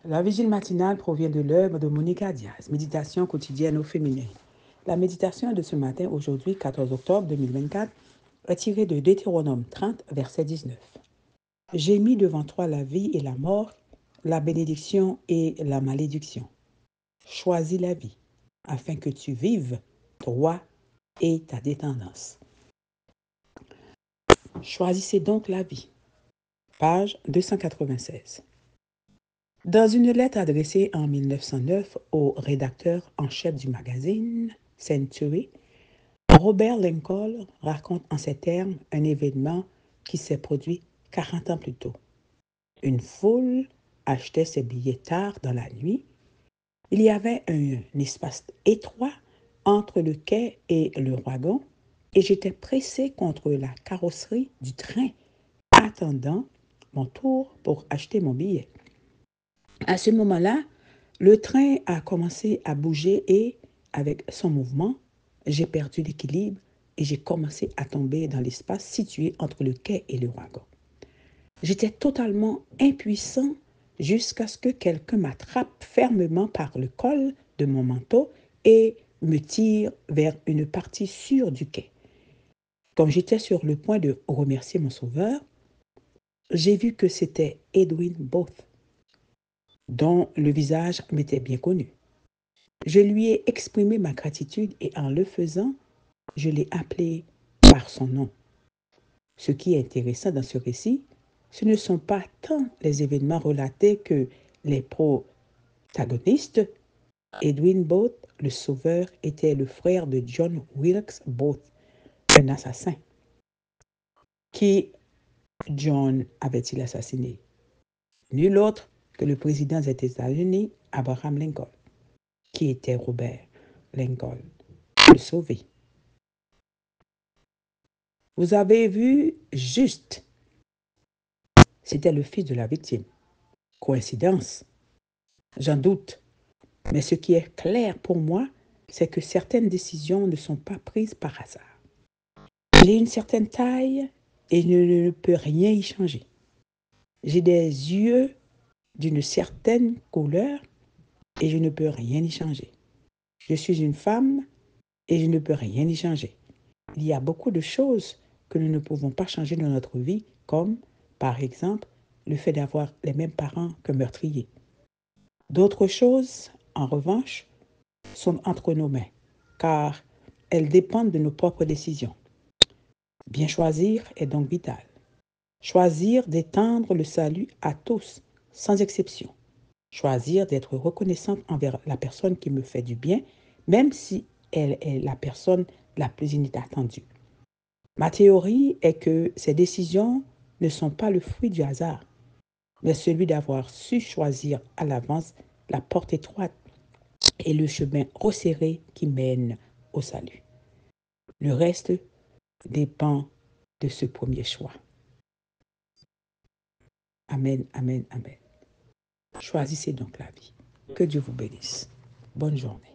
La vigile matinale provient de l'œuvre de Monica Diaz, Méditation quotidienne au féminin. La méditation de ce matin, aujourd'hui 14 octobre 2024, est tirée de Deutéronome 30, verset 19. J'ai mis devant toi la vie et la mort, la bénédiction et la malédiction. Choisis la vie, afin que tu vives, toi et ta descendance. Choisissez donc la vie. Page 296. Dans une lettre adressée en 1909 au rédacteur en chef du magazine Century, Robert Lincoln raconte en ces termes un événement qui s'est produit 40 ans plus tôt. Une foule achetait ses billets tard dans la nuit. Il y avait un espace étroit entre le quai et le wagon et j'étais pressé contre la carrosserie du train, attendant mon tour pour acheter mon billet. À ce moment-là, le train a commencé à bouger et, avec son mouvement, j'ai perdu l'équilibre et j'ai commencé à tomber dans l'espace situé entre le quai et le wagon. J'étais totalement impuissant jusqu'à ce que quelqu'un m'attrape fermement par le col de mon manteau et me tire vers une partie sûre du quai. Comme j'étais sur le point de remercier mon sauveur, j'ai vu que c'était Edwin Booth, dont le visage m'était bien connu. Je lui ai exprimé ma gratitude et en le faisant, je l'ai appelé par son nom. Ce qui est intéressant dans ce récit, ce ne sont pas tant les événements relatés que les protagonistes. Edwin Booth, le sauveur, était le frère de John Wilkes Booth, un assassin. Qui John avait-il assassiné? Nul autre que le président des États-Unis, Abraham Lincoln. Qui était Robert Lincoln? Le sauvé. Vous avez vu juste. C'était le fils de la victime. Coïncidence? J'en doute. Mais ce qui est clair pour moi, c'est que certaines décisions ne sont pas prises par hasard. J'ai une certaine taille et je ne peux rien y changer. J'ai des yeux d'une certaine couleur et je ne peux rien y changer. Je suis une femme et je ne peux rien y changer. Il y a beaucoup de choses que nous ne pouvons pas changer dans notre vie, comme, par exemple, le fait d'avoir les mêmes parents qu'un meurtrier. D'autres choses, en revanche, sont entre nos mains, car elles dépendent de nos propres décisions. Bien choisir est donc vital. Choisir d'étendre le salut à tous, sans exception. Choisir d'être reconnaissante envers la personne qui me fait du bien, même si elle est la personne la plus inattendue. Ma théorie est que ces décisions ne sont pas le fruit du hasard, mais celui d'avoir su choisir à l'avance la porte étroite et le chemin resserré qui mène au salut. Le reste dépend de ce premier choix. Amen, amen, amen. Choisissez donc la vie. Que Dieu vous bénisse. Bonne journée.